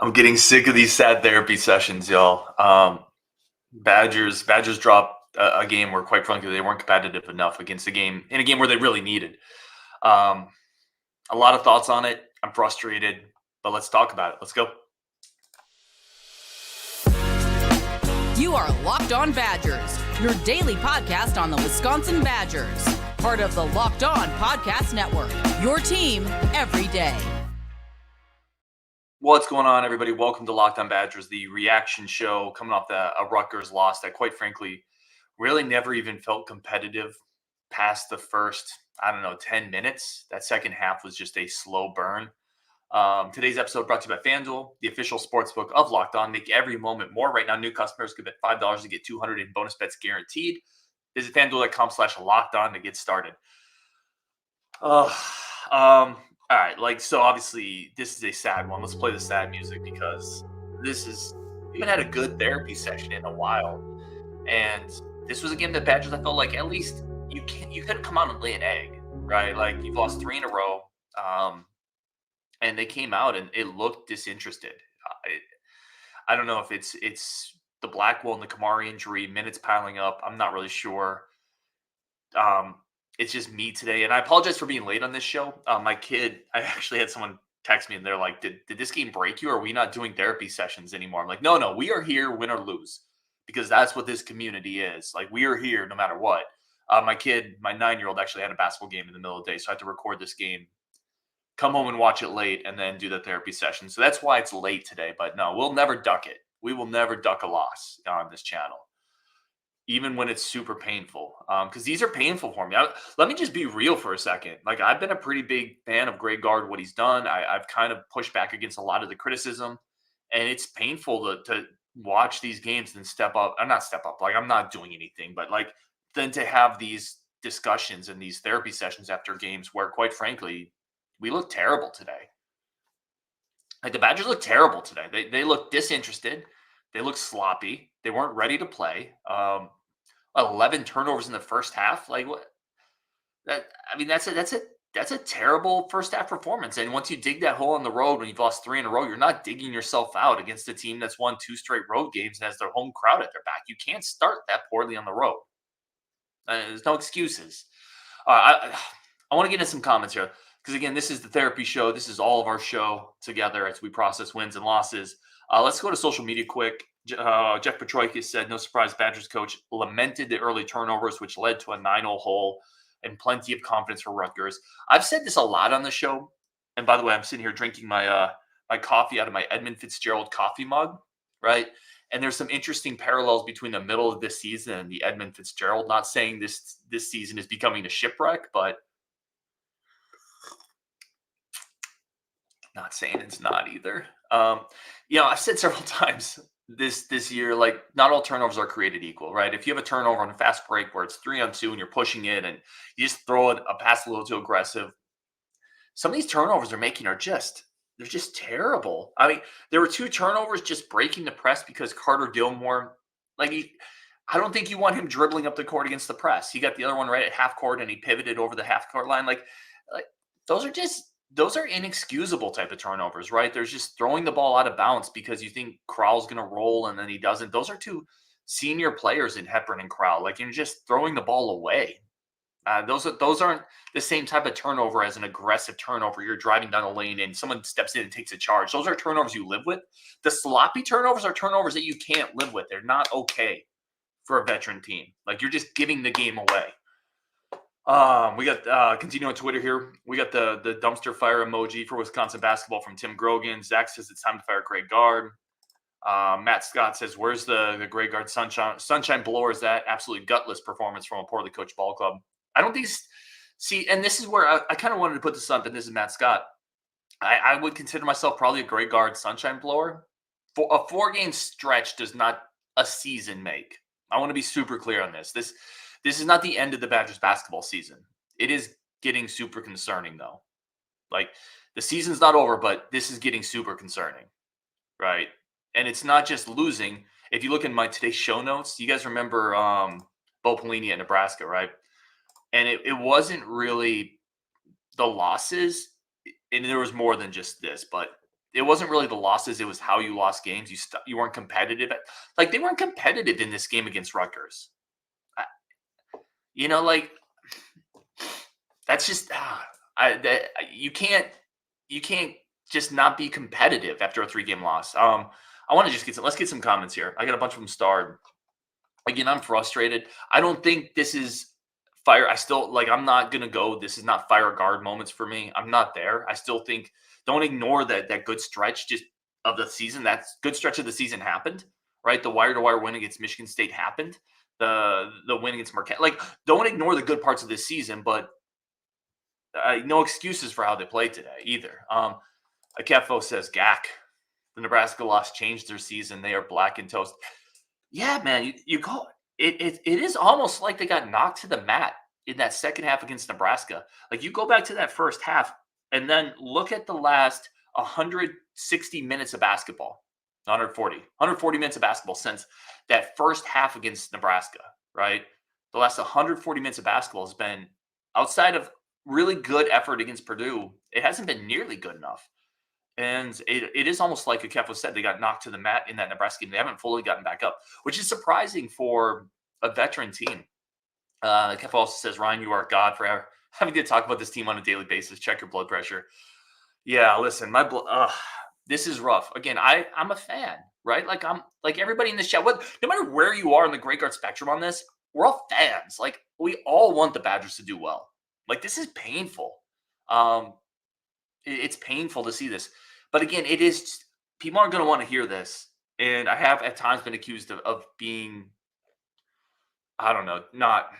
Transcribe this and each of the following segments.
I'm getting sick of these sad therapy sessions, y'all. Badgers dropped a game where, quite frankly, they weren't competitive enough against a game where they really needed. Um, a lot of thoughts on it. I'm frustrated, but let's talk about it. Let's go. You are Locked On Badgers, your daily podcast on the Wisconsin Badgers. Part of the Locked On Podcast Network, your team every day. What's going on, everybody? Welcome to Locked On Badgers, the reaction show coming off a Rutgers loss that, quite frankly, really never even felt competitive past the first, 10 minutes. That second half was just a slow burn. Today's episode brought to you by FanDuel, the official sportsbook of Locked On. Make every moment more. Right now, new customers can bet $5 to get $200 in bonus bets guaranteed. Visit FanDuel.com/LockedOn to get started. All right, so obviously this is a sad one. Let's play the sad music because we haven't had a good therapy session in a while. And this was a game that Badgers, I felt like at least you couldn't come out and lay an egg, right? Like, you've lost 3 in a row. And they came out and it looked disinterested. I don't know if it's the Blackwell and the Kamari injury, minutes piling up. I'm not really sure. It's just me today, and I apologize for being late on this show. My kid, I actually had someone text me, and they're like, did this game break you? Or are we not doing therapy sessions anymore? I'm like, no, we are here, win or lose, because that's what this community is. Like, we are here no matter what. My kid, my 9-year-old, actually had a basketball game in the middle of the day, so I had to record this game, come home and watch it late, and then do the therapy session. So that's why it's late today, but no, we'll never duck it. We will never duck a loss on this channel, even when it's super painful, because these are painful for me. Let me just be real for a second. Like, I've been a pretty big fan of Greg Gard, what he's done. I've kind of pushed back against a lot of the criticism, and it's painful to watch these games and step up. I'm not step up. Like, I'm not doing anything, but like, then to have these discussions and these therapy sessions after games where, quite frankly, we look terrible today. Like, the Badgers look terrible today. They look disinterested. They look sloppy. They weren't ready to play. 11 turnovers in the first half. Like, what? That's a terrible first half performance. And once you dig that hole on the road when you've lost 3 in a row, you're not digging yourself out against a team that's won 2 straight road games and has their home crowd at their back. You can't start that poorly on the road. There's no excuses. I want to get into some comments here because, again, this is the therapy show. This is all of our show together as we process wins and losses. Let's go to social media quick. Jeff Petroikis said, no surprise, Badgers coach lamented the early turnovers, which led to a 9-0 hole and plenty of confidence for Rutgers. I've said this a lot on the show. And by the way, I'm sitting here drinking my coffee out of my Edmund Fitzgerald coffee mug, right? And there's some interesting parallels between the middle of this season and the Edmund Fitzgerald. Not saying this season is becoming a shipwreck, but not saying it's not either. I've said several times this year, like, not all turnovers are created equal, right? If you have a turnover on a fast break where it's 3-on-2 and you're pushing it and you just throw a pass a little too aggressive, some of these turnovers they're making are just terrible. I mean, there were 2 turnovers just breaking the press because Carter Dillmore, I don't think you want him dribbling up the court against the press. He got the other one right at half court and he pivoted over the half court line. Like those are inexcusable type of turnovers, right? There's just throwing the ball out of bounds because you think Crowell's going to roll and then he doesn't. Those are 2 senior players in Hepburn and Crowell. Like, you're just throwing the ball away. Those aren't the same type of turnover as an aggressive turnover. You're driving down the lane and someone steps in and takes a charge. Those are turnovers you live with. The sloppy turnovers are turnovers that you can't live with. They're not okay for a veteran team. Like, you're just giving the game away. We got continue on Twitter here. We got the dumpster fire emoji for Wisconsin basketball from Tim Grogan. Zach says it's time to fire Greg Gard. Matt Scott says, where's the Greg Gard sunshine blower? Is that absolutely gutless performance from a poorly coached ball club? I don't think and this is where I kind of wanted to put this up, and this is Matt Scott. I would consider myself probably a Greg Gard sunshine blower. For a 4-game stretch does not a season make. I want to be super clear on this. This is not the end of the Badgers basketball season. It is getting super concerning, though. Like, the season's not over, but this is getting super concerning, right? And it's not just losing. If you look in my today's show notes, you guys remember Bo Pelini at Nebraska, right? And it wasn't really the losses, and there was more than just this, but it wasn't really the losses. It was how you lost games. You weren't competitive. Like, they weren't competitive in this game against Rutgers. I, like, that's just you can't just not be competitive after a 3-game loss. I want to just let's get some comments here. I got a bunch of them starred. Again, I'm frustrated. I don't think this is fire. I'm not going to go, this is not fire guard moments for me. I'm not there. I still think, don't ignore that good stretch just of the season. That good stretch of the season happened, right? The wire-to-wire win against Michigan State happened. The win against Marquette. Like, don't ignore the good parts of this season, but no excuses for how they played today either. Akefo says, Gak, the Nebraska loss changed their season. They are black and toast. Yeah, man, you call it. It is almost like they got knocked to the mat in that second half against Nebraska. Like, you go back to that first half and then look at the last 160 minutes of basketball, 140 minutes of basketball since that first half against Nebraska, right? The last 140 minutes of basketball has been, outside of really good effort against Purdue, it hasn't been nearly good enough. And it is almost like Akefo said, they got knocked to the mat in that Nebraska game. They haven't fully gotten back up, which is surprising for a veteran team. Akefo also says, Ryan, you are a god for having to talk about this team on a daily basis. Check your blood pressure. Yeah, listen, my blood. This is rough. Again, I'm a fan, right? Like, I'm like everybody in this chat. No matter where you are in the Greg Gard spectrum on this, we're all fans. Like, we all want the Badgers to do well. Like, this is painful. It's painful to see this. But again, it is, people aren't going to want to hear this. And I have at times been accused of being, I don't know, not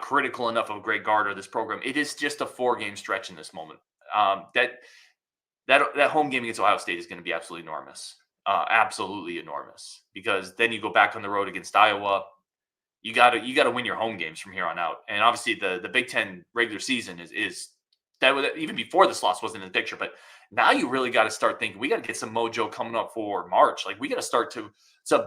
critical enough of Greg Gard or this program. It is just a 4-game stretch in this moment. That home game against Ohio State is going to be absolutely enormous. Absolutely enormous. Because then you go back on the road against Iowa. You gotta win your home games from here on out. And obviously the Big Ten regular season is that, even before this loss wasn't in the picture, but now you really got to start thinking, we got to get some mojo coming up for March. Like, we got to start to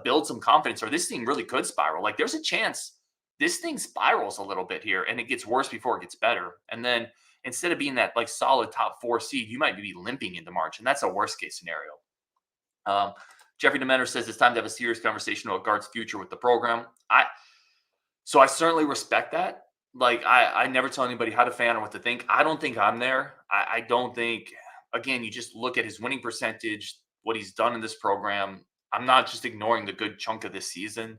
build some confidence, or this thing really could spiral. Like, there's a chance this thing spirals a little bit here and it gets worse before it gets better. And then instead of being that like solid top 4 seed, you might be limping into March. And that's a worst case scenario. Jeffrey Demeter says it's time to have a serious conversation about Gard's future with the program. So I certainly respect that. Like, I never tell anybody how to fan or what to think. I don't think I'm there. I don't think, again, you just look at his winning percentage, what he's done in this program. I'm not just ignoring the good chunk of this season.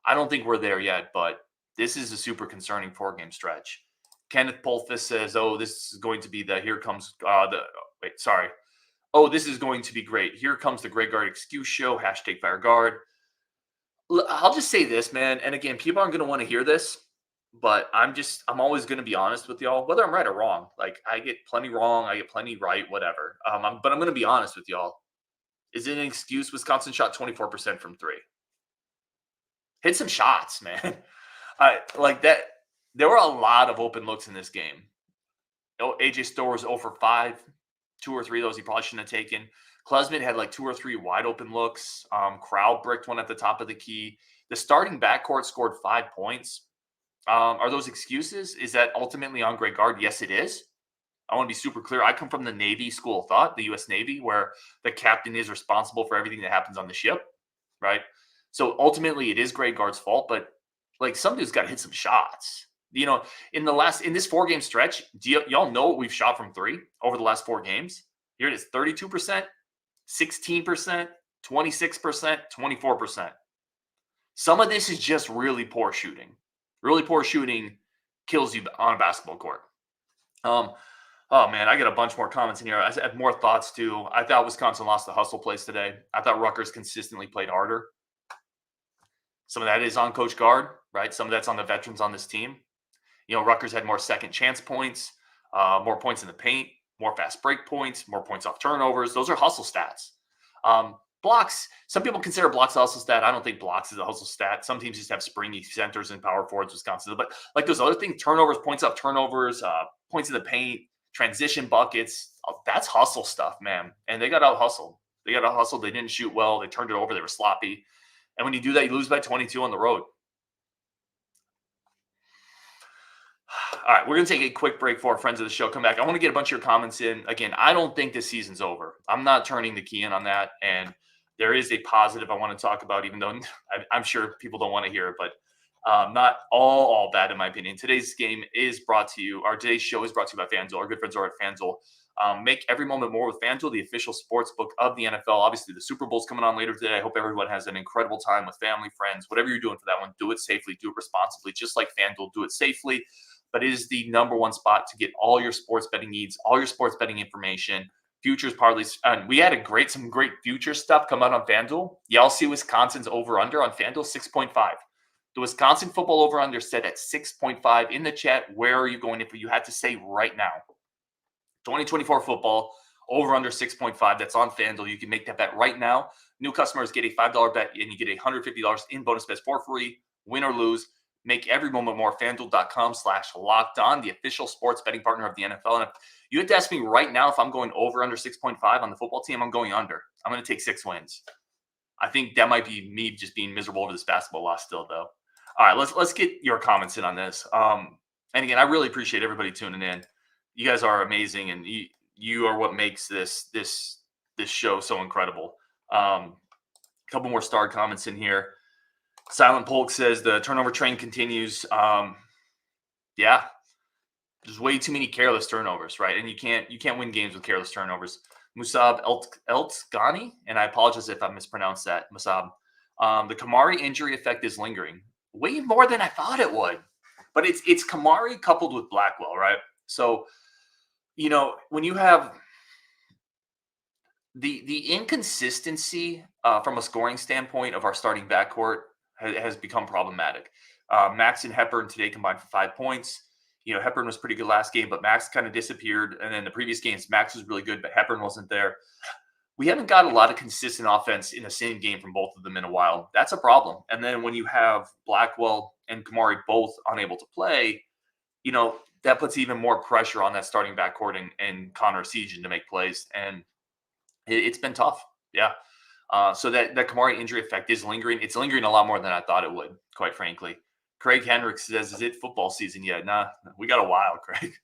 I don't think we're there yet, but this is a super concerning 4-game stretch. Kenneth Polfus says, oh, this is going to be this is going to be great. Here comes the Greg Gard excuse show, #FireGuard. I'll just say this, man. And again, people aren't going to want to hear this, but I'm always going to be honest with y'all, whether I'm right or wrong. Like, I get plenty wrong, I get plenty right, whatever. But I'm going to be honest with y'all. Is it an excuse? Wisconsin shot 24% from 3. Hit some shots, man. Like that. There were a lot of open looks in this game. AJ Storr was 0 for 5. 2 or 3 of those he probably shouldn't have taken. Klesmit had like 2 or 3 wide open looks. Crowd bricked one at the top of the key. The starting backcourt scored 5 points. Are those excuses? Is that ultimately on Greg Gard? Yes, it is. I want to be super clear. I come from the Navy school of thought, the U.S. Navy, where the captain is responsible for everything that happens on the ship, right? So ultimately, it is Greg Gard's fault, but like, some dude's got to hit some shots. You know, in this 4-game stretch, y'all know what we've shot from 3 over the last 4 games? Here it is: 32%, 16%, 26%, 24%. Some of this is just really poor shooting. Really poor shooting kills you on a basketball court. Oh man, I got a bunch more comments in here. I have more thoughts too. I thought Wisconsin lost the hustle plays today. I thought Rutgers consistently played harder. Some of that is on Coach Gard, right? Some of that's on the veterans on this team. You know, Rutgers had more second chance points, more points in the paint, more fast break points, more points off turnovers. Those are hustle stats. Blocks, some people consider blocks a hustle stat. I don't think blocks is a hustle stat. Some teams just have springy centers and power forwards, Wisconsin. But like those other things, turnovers, points off turnovers, points in the paint, transition buckets, that's hustle stuff, man. And they got out-hustled. They didn't shoot well. They turned it over. They were sloppy. And when you do that, you lose by 22 on the road. All right, we're going to take a quick break for our friends of the show. Come back. I want to get a bunch of your comments in. Again, I don't think this season's over. I'm not turning the key in on that. And there is a positive I want to talk about, even though I'm sure people don't want to hear it, but not all bad in my opinion. Today's game is brought to you, our today's show is brought to you by FanDuel. Our good friends are at FanDuel. Make every moment more with FanDuel, the official sports book of the NFL. Obviously, the Super Bowl's coming on later today. I hope everyone has an incredible time with family, friends, whatever you're doing for that one. Do it safely, do it responsibly, just like FanDuel. Do it safely. But it is the number one spot to get all your sports betting needs, all your sports betting information, futures, parlays. And we had some great future stuff come out on FanDuel. Y'all see Wisconsin's over-under on FanDuel, 6.5. The Wisconsin football over-under set at 6.5. In the chat, where are you going if you had to say right now? 2024 football, over-under 6.5. That's on FanDuel. You can make that bet right now. New customers get a $5 bet, and you get $150 in bonus bets for free, win or lose. Make every moment more. FanDuel.com/LockedOn, the official sports betting partner of the NFL. And if you had to ask me right now if I'm going over under 6.5 on the football team, I'm going under. I'm going to take 6 wins. I think that might be me just being miserable over this basketball loss still, though. All right, let's get your comments in on this. And again, I really appreciate everybody tuning in. You guys are amazing, and you are what makes this show so incredible. A couple more star comments in here. Silent Polk says the turnover train continues. Yeah, there's way too many careless turnovers, right? And you can't win games with careless turnovers. Musab Eltgani, and I apologize if I mispronounced that, Musab. The Kamari injury effect is lingering way more than I thought it would, but it's Kamari coupled with Blackwell, right? So, when you have the inconsistency from a scoring standpoint of our starting backcourt has become problematic. Max and Hepburn today combined for 5 points. Hepburn was pretty good last game, but Max kind of disappeared. And then the previous games, Max was really good, but Hepburn wasn't there. We haven't got a lot of consistent offense in the same game from both of them in a while. That's a problem. And then when you have Blackwell and Kamari both unable to play, that puts even more pressure on that starting backcourt and Connor Seagen to make plays. And it's been tough. Yeah. So that Kamari injury effect is lingering. It's lingering a lot more than I thought it would, quite frankly. Craig Hendricks says, is it football season yet? Nah, we got a while, Craig.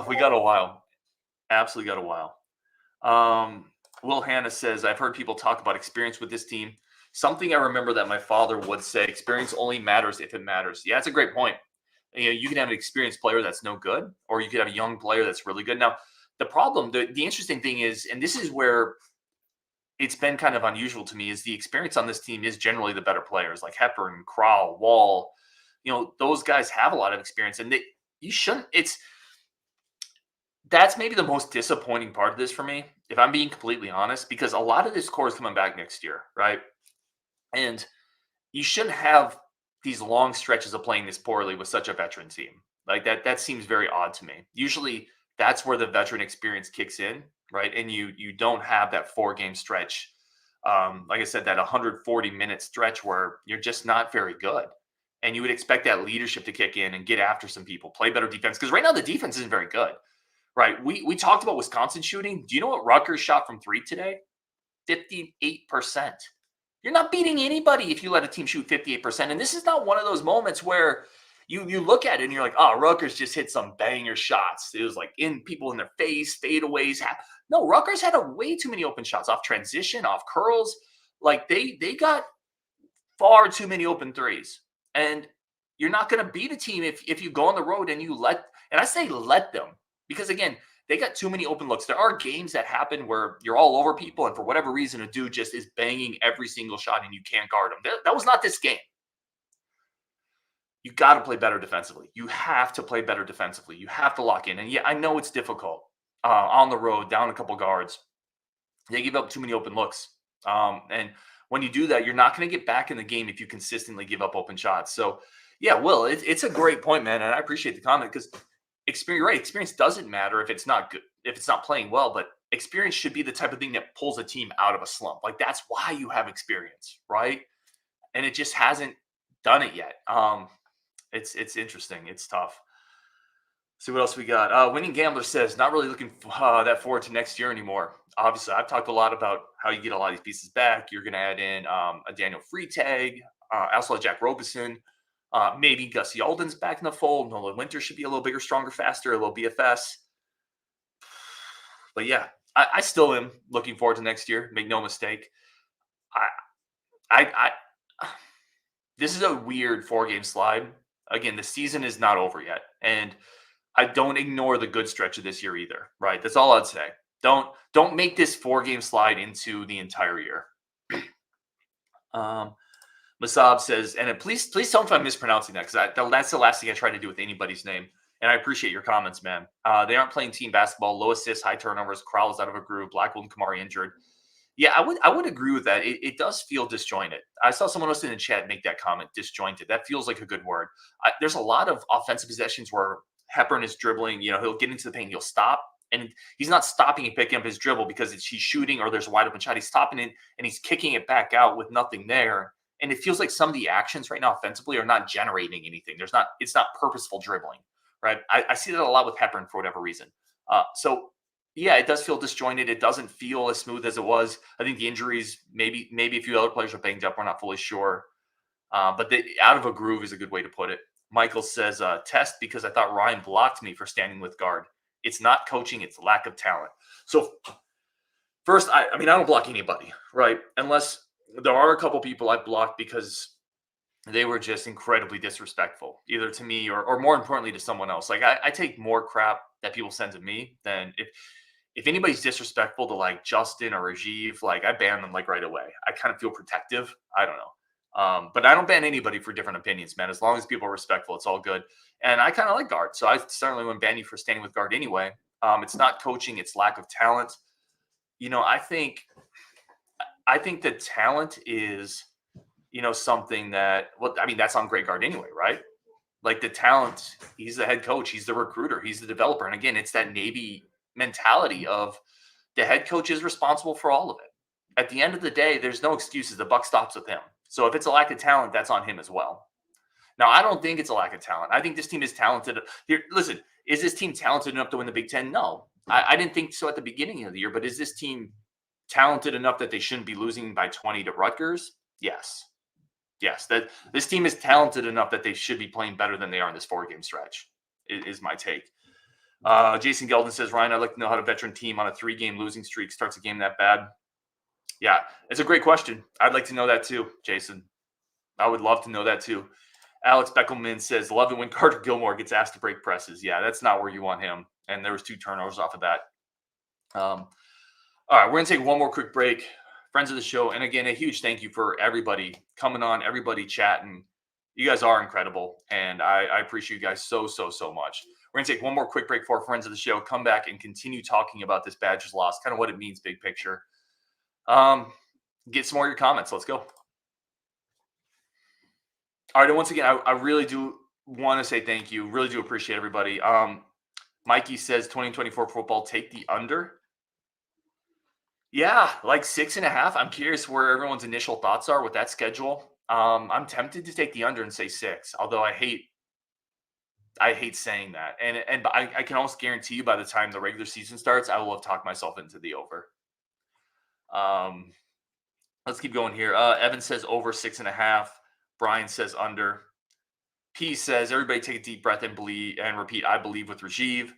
We got a while. Absolutely got a while. Will Hanna says, I've heard people talk about experience with this team. Something I remember that my father would say, experience only matters if it matters. Yeah, that's a great point. You can have an experienced player that's no good, or you could have a young player that's really good. Now, the problem, the interesting thing is, and this is where it's been kind of unusual to me, is the experience on this team is generally the better players, like Hepburn, Crowell, Wall. Those guys have a lot of experience, and that's maybe the most disappointing part of this for me, if I'm being completely honest, because a lot of this core is coming back next year, right? And you shouldn't have these long stretches of playing this poorly with such a veteran team. Like that seems very odd to me. Usually that's where the veteran experience kicks in, right? And you don't have that 4-game stretch. Like I said, that 140-minute stretch where you're just not very good. And you would expect that leadership to kick in and get after some people, play better defense. Because right now the defense isn't very good, right? We talked about Wisconsin shooting. Do you know what Rutgers shot from 3 today? 58%. You're not beating anybody if you let a team shoot 58%. And this is not one of those moments where you look at it and you're like, oh, Rutgers just hit some banger shots. It was like people in their face, fadeaways. No, Rutgers had way too many open shots off transition, off curls. Like they got far too many open threes. And you're not going to beat a team if you go on the road and and I say let them, because again, they got too many open looks. There are games that happen where you're all over people, and for whatever reason, a dude just is banging every single shot and you can't guard him. That was not this game. You got to play better defensively. You have to play better defensively. You have to lock in. And yeah, I know it's difficult on the road, down a couple guards. They give up too many open looks. And when you do that, you're not going to get back in the game if you consistently give up open shots. So yeah, Will, it's a great point, man. And I appreciate the comment, because experience doesn't matter if it's not good, if it's not playing well, but experience should be the type of thing that pulls a team out of a slump. Like that's why you have experience, right? And it just hasn't done it yet. It's interesting. It's tough. See what else we got. Winning Gambler says, not really looking that forward to next year anymore. Obviously, I've talked a lot about how you get a lot of these pieces back. You're going to add in a Daniel Freitag, also Jack Robeson. Maybe Gus Yalden's back in the fold. Nolan Winter should be a little bigger, stronger, faster, a little BFS. But yeah, I still am looking forward to next year. Make no mistake. I this is a weird 4-game slide. Again, the season is not over yet, and I don't ignore the good stretch of this year either. Right, that's all I'd say. Don't make this 4-game slide into the entire year. Masab says, and please tell me if I'm mispronouncing that, because that's the last thing I try to do with anybody's name. And I appreciate your comments, man. They aren't playing team basketball. Low assists, high turnovers. Crowell's out of a groove. Blackwell and Kamari injured. Yeah, I would agree with that. It does feel disjointed. I saw someone else in the chat make that comment, disjointed. That feels like a good word. There's a lot of offensive possessions where Hepburn is dribbling. He'll get into the paint, he'll stop, and he's not stopping and picking up his dribble because he's shooting or there's a wide open shot. He's stopping it and he's kicking it back out with nothing there. And it feels like some of the actions right now offensively are not generating anything. It's not purposeful dribbling, right? I see that a lot with Hepburn for whatever reason. So yeah, it does feel disjointed. It doesn't feel as smooth as it was. I think the injuries, maybe a few other players are banged up. We're not fully sure. But out of a groove is a good way to put it. Michael says, test because I thought Ryan blocked me for standing with Gard. It's not coaching. It's lack of talent. So first, I don't block anybody, right? Unless there are a couple people I blocked because they were just incredibly disrespectful, either to me or more importantly to someone else. Like I take more crap that people send to me than if anybody's disrespectful to like Justin or Rajiv, like I ban them like right away. I kind of feel protective. I don't know. But I don't ban anybody for different opinions, man. As long as people are respectful, it's all good. And I kind of like Gard. So I certainly wouldn't ban you for standing with Gard anyway. It's not coaching, it's lack of talent. I think that talent is, something that, that's on Greg Gard anyway, right? Like the talent, he's the head coach, he's the recruiter, he's the developer. And again, it's that Navy mentality of the head coach is responsible for all of it. At the end of the day, there's no excuses. The buck stops with him. So if it's a lack of talent, that's on him as well. Now, I don't think it's a lack of talent. I think this team is talented. Here, listen, is this team talented enough to win the Big Ten? No. I didn't think so at the beginning of the year, but is this team talented enough that they shouldn't be losing by 20 to Rutgers? Yes. That this team is talented enough that they should be playing better than they are in this 4-game stretch, is my take. Jason Gelden says, Ryan, I'd like to know how a veteran team on a 3-game losing streak starts a game that bad. Yeah, it's a great question. I'd like to know that too, Jason. I would love to know that too. Alex Beckelman says, love it when Carter Gilmore gets asked to break presses. Yeah, that's not where you want him. And there was 2 turnovers off of that. All right, we're going to take one more quick break. Friends of the show, and again, a huge thank you for everybody coming on, everybody chatting. You guys are incredible, and I appreciate you guys so much. We're going to take one more quick break for our friends of the show, come back and continue talking about this Badgers loss, kind of what it means, big picture. Get some more of your comments. Let's go. All right, and once again, I really do want to say thank you. Really do appreciate everybody. Mikey says 2024 football, take the under. Yeah, like 6.5. I'm curious where everyone's initial thoughts are with that schedule. I'm tempted to take the under and say 6, although I hate saying that. And I can almost guarantee you by the time the regular season starts, I will have talked myself into the over. Let's keep going here. Evan says over 6.5. Brian says under. P says everybody take a deep breath and believe and repeat, I believe with Rajiv.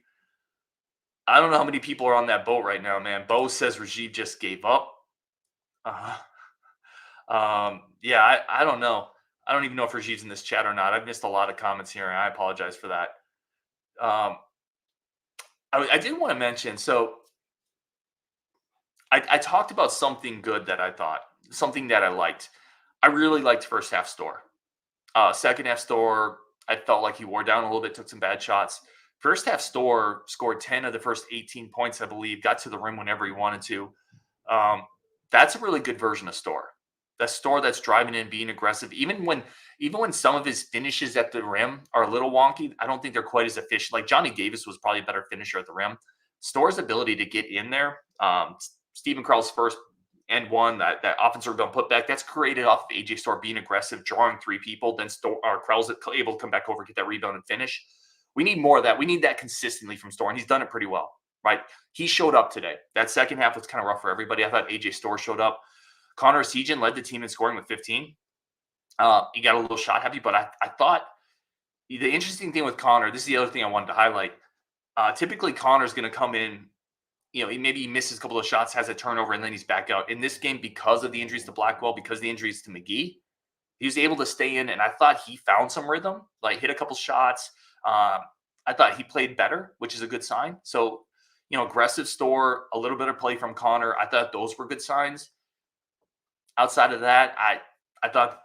I don't know how many people are on that boat right now, man. Bo says Rajiv just gave up. Yeah, I don't know. I don't even know if Rajiv's in this chat or not. I've missed a lot of comments here, and I apologize for that. I did want to mention, so I talked about something good that I thought, something that I liked. I really liked first half Store. Second half Store, I felt like he wore down a little bit, took some bad shots. First half Store scored 10 of the first 18 points, I believe, got to the rim whenever he wanted to. That's a really good version of Store. That Store that's driving in, being aggressive. Even when some of his finishes at the rim are a little wonky, I don't think they're quite as efficient. Like Johnny Davis was probably a better finisher at the rim. Store's ability to get in there, Stephen Crowell's first and one, that offensive rebound putback, that's created off of AJ Store being aggressive, drawing 3 people, then Crowell's able to come back over, get that rebound and finish. We need more of that. We need that consistently from Store, and he's done it pretty well, right? He showed up today. That second half was kind of rough for everybody. I thought AJ Store showed up. Connor Sejan led the team in scoring with 15. He got a little shot happy, but I thought the interesting thing with Connor, this is the other thing I wanted to highlight. Typically, Connor's going to come in, maybe he misses a couple of shots, has a turnover, and then he's back out. In this game, because of the injuries to Blackwell, because of the injuries to McGee, he was able to stay in, and I thought he found some rhythm, like hit a couple shots. I thought he played better, which is a good sign. So, aggressive store, a little bit of play from Connor. I thought those were good signs. Outside of that, I thought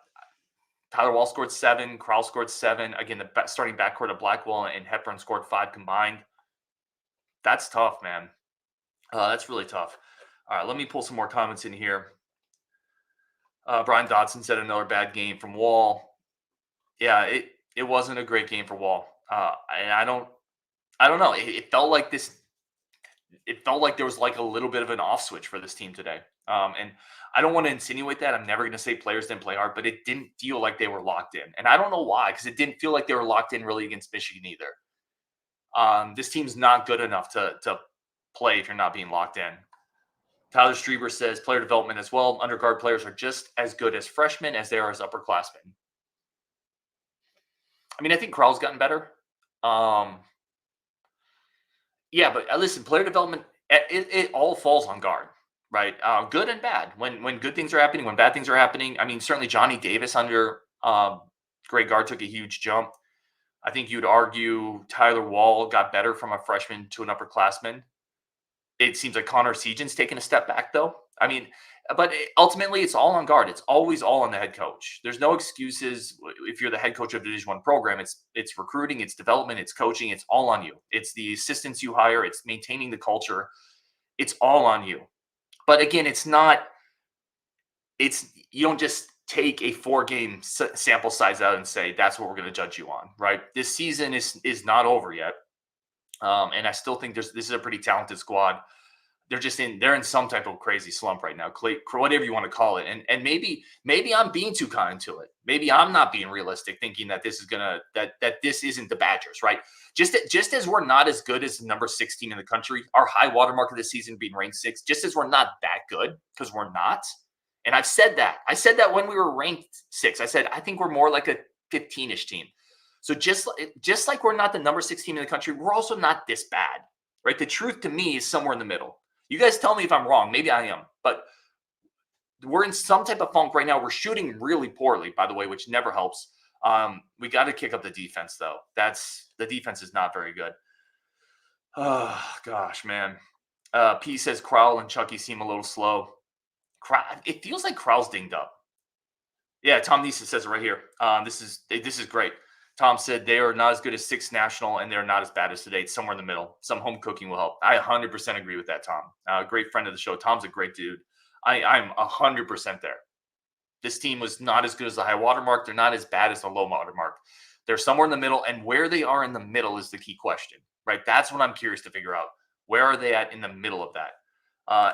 Tyler Wall scored 7, Crowell scored 7. Again, the starting backcourt of Blackwell and Hepburn scored 5 combined. That's tough, man. That's really tough. All right, let me pull some more comments in here. Brian Dodson said another bad game from Wall. Yeah, it wasn't a great game for Wall. And I don't know. It felt like this. It felt like there was like a little bit of an off switch for this team today. And I don't want to insinuate that. I'm never going to say players didn't play hard, but it didn't feel like they were locked in. And I don't know why, because it didn't feel like they were locked in really against Michigan either. This team's not good enough to play if you're not being locked in. Tyler Strieber says player development as well. Underguard players are just as good as freshmen as they are as upperclassmen. I mean, I think Crowell's gotten better. Yeah, but listen, player development, it all falls on guard, right? Good and bad. When good things are happening, when bad things are happening. I mean, certainly Johnny Davis under Greg Gard took a huge jump. I think you'd argue Tyler Wall got better from a freshman to an upperclassman. It seems like Connor Sejan's taken a step back, though. I mean, but ultimately, it's all on guard. It's always all on the head coach. There's no excuses if you're the head coach of a Division I program. It's recruiting, it's development, it's coaching. It's all on you. It's the assistants you hire. It's maintaining the culture. It's all on you. But again, it's not. You don't just take a 4-game sample size out and say that's what we're going to judge you on, right? This season is not over yet, and I still think this is a pretty talented squad. They're in some type of crazy slump right now, whatever you want to call it. And maybe I'm being too kind to it. Maybe I'm not being realistic, thinking that this is that this isn't the Badgers, right? Just as we're not as good as the number 6 team in the country, our high watermark of the season being ranked 6, just as we're not that good, because we're not. And I've said that. I said that when we were ranked 6. I said I think we're more like a 15-ish team. So just like we're not the number 6 team in the country, we're also not this bad, right? The truth to me is somewhere in the middle. You guys tell me if I'm wrong. Maybe I am. But we're in some type of funk right now. We're shooting really poorly, by the way, which never helps. We got to kick up the defense, though. The defense is not very good. Oh, gosh, man. P says Crowell and Chucky seem a little slow. It feels like Crowell's dinged up. Yeah, Tom Nisa says it right here. This is great. Tom said they are not as good as 6 national, and they're not as bad as today. It's somewhere in the middle. Some home cooking will help. I 100% agree with that, Tom. Great friend of the show. Tom's a great dude. I'm 100% there. This team was not as good as the high watermark. They're not as bad as the low watermark. They're somewhere in the middle, and where they are in the middle is the key question, right? That's what I'm curious to figure out. Where are they at in the middle of that?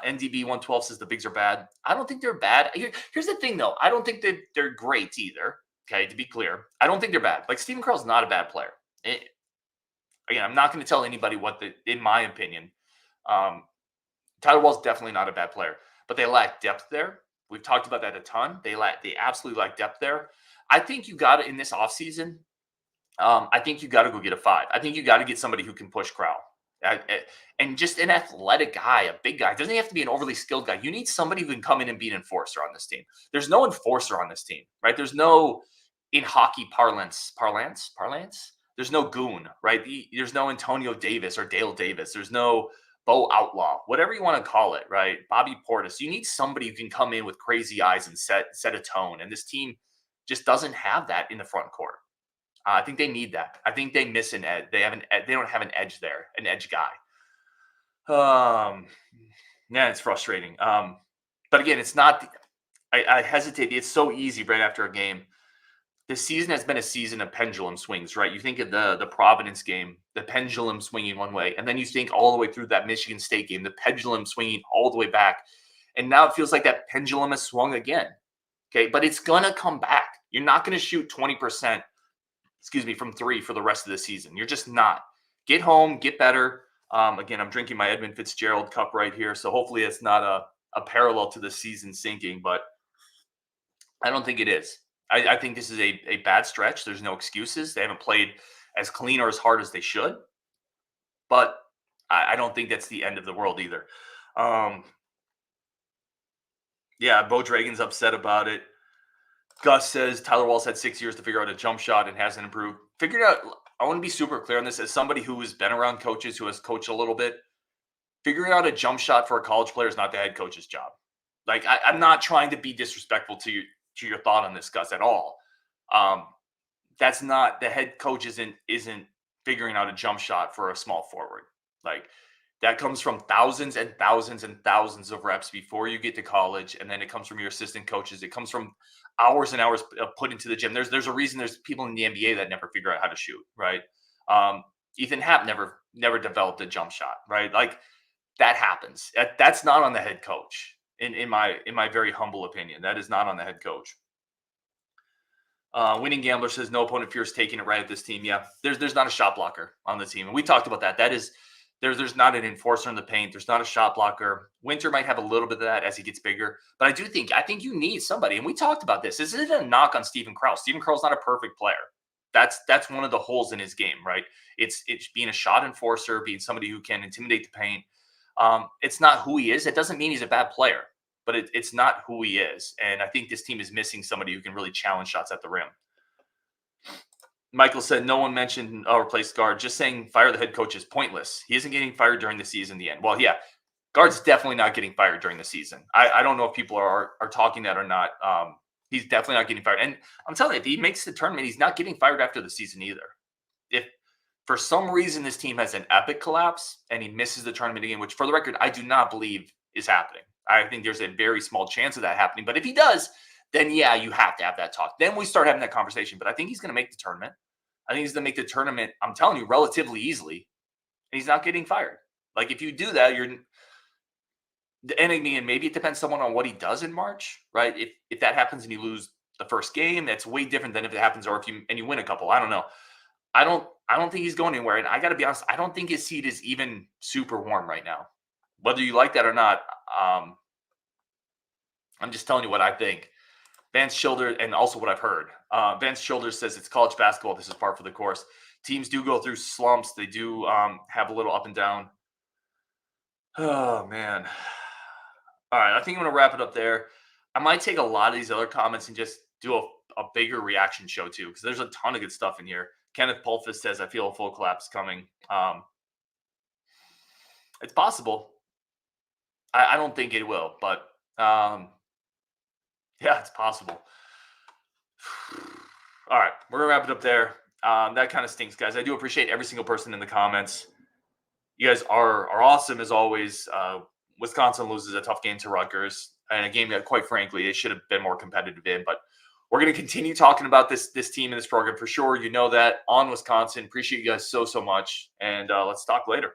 NDB 112 says the bigs are bad. I don't think they're bad. Here's the thing, though. I don't think they're great either. Okay, to be clear, I don't think they're bad. Like, Stephen Crowell's not a bad player. Again, I'm not going to tell anybody in my opinion. Tyler Wall's definitely not a bad player, but they lack depth there. We've talked about that a ton. They absolutely lack depth there. I think you got to, in this offseason, I think you got to go get a 5. I think you got to get somebody who can push Crowell. And just an athletic guy, a big guy. Doesn't have to be an overly skilled guy. You need somebody who can come in and be an enforcer on this team. There's no enforcer on this team, right? There's no, in hockey parlance, there's no goon, right? There's no Antonio Davis or Dale Davis. There's no Bo Outlaw, whatever you want to call it, right? Bobby Portis. You need somebody who can come in with crazy eyes and set a tone. And this team just doesn't have that in the front court. I think they need that. I think they miss an edge. They don't have an edge there, an edge guy. Yeah, it's frustrating. But again, it's not. I hesitate. It's so easy right after a game. This season has been a season of pendulum swings, right? You think of the Providence game, the pendulum swinging one way, and then you think all the way through that Michigan State game, the pendulum swinging all the way back, and now it feels like that pendulum has swung again. Okay, but it's gonna come back. You're not gonna shoot 20%. From 3 for the rest of the season. You're just not. Get home, get better. Again, I'm drinking my Edmund Fitzgerald cup right here, so hopefully it's not a parallel to the season sinking, but I don't think it is. I think this is a bad stretch. There's no excuses. They haven't played as clean or as hard as they should. But I don't think that's the end of the world either. Yeah, Bo Dragon's upset about it. Gus says Tyler Wall's had 6 years to figure out a jump shot and hasn't improved. Figured out. I want to be super clear on this as somebody who has been around coaches, who has coached a little bit. Figuring out a jump shot for a college player is not the head coach's job. Like I'm not trying to be disrespectful to your thought on this, Gus, at all. That's not the head coach isn't figuring out a jump shot for a small forward. Like that comes from thousands and thousands and thousands of reps before you get to college, and then it comes from your assistant coaches. It comes from hours and hours put into the gym. There's a reason there's people in the NBA that never figure out how to shoot, right? Ethan Happ never developed a jump shot, right? Like that happens. That's not on the head coach. In my very humble opinion, that is not on the head coach. Winning Gambler says no opponent fears taking it right at this team. Yeah, there's not a shot blocker on the team, and we talked about that. That is there's not an enforcer in the paint. There's not a shot blocker. Winter might have a little bit of that as he gets bigger, but I think you need somebody, and we talked about this. This isn't a knock on Steven Krause. Steven Krause is not a perfect player. That's one of the holes in his game, right? It's being a shot enforcer, being somebody who can intimidate the paint. It's not who he is. It doesn't mean he's a bad player, but it's not who he is. And I think this team is missing somebody who can really challenge shots at the rim. Michael said no one mentioned replace Gard. Just saying fire the head coach is pointless. He isn't getting fired during the season. The end. Well, yeah, Gard's definitely not getting fired during the season. I don't know if people are talking that or not. He's definitely not getting fired. And I'm telling you, if he makes the tournament, he's not getting fired after the season either. If for some reason this team has an epic collapse and he misses the tournament again, which for the record, I do not believe is happening. I think there's a very small chance of that happening. But if he does, then yeah, you have to have that talk. Then we start having that conversation. But I think he's going to make the tournament. I think he's going to make the tournament, I'm telling you, relatively easily. And he's not getting fired. Like if you do that, you're the enemy, and maybe it depends someone on what he does in March, right? If that happens and you lose the first game, that's way different than if it happens or if you win a couple. I don't know. I don't think he's going anywhere. And I got to be honest, I don't think his seat is even super warm right now. Whether you like that or not, I'm just telling you what I think. Vance Childers, and also what I've heard. Vance Childers says it's college basketball. This is par for the course. Teams do go through slumps. They do have a little up and down. Oh, man. All right, I think I'm going to wrap it up there. I might take a lot of these other comments and just do a bigger reaction show, too, because there's a ton of good stuff in here. Kenneth Pulfus says, I feel a full collapse coming. It's possible. I don't think it will, but yeah, it's possible. All right, we're going to wrap it up there. That kind of stinks, guys. I do appreciate every single person in the comments. You guys are awesome as always. Wisconsin loses a tough game to Rutgers, and a game that, quite frankly, they should have been more competitive in. But we're going to continue talking about this team and this program for sure. You know that on Wisconsin. Appreciate you guys so much, and let's talk later.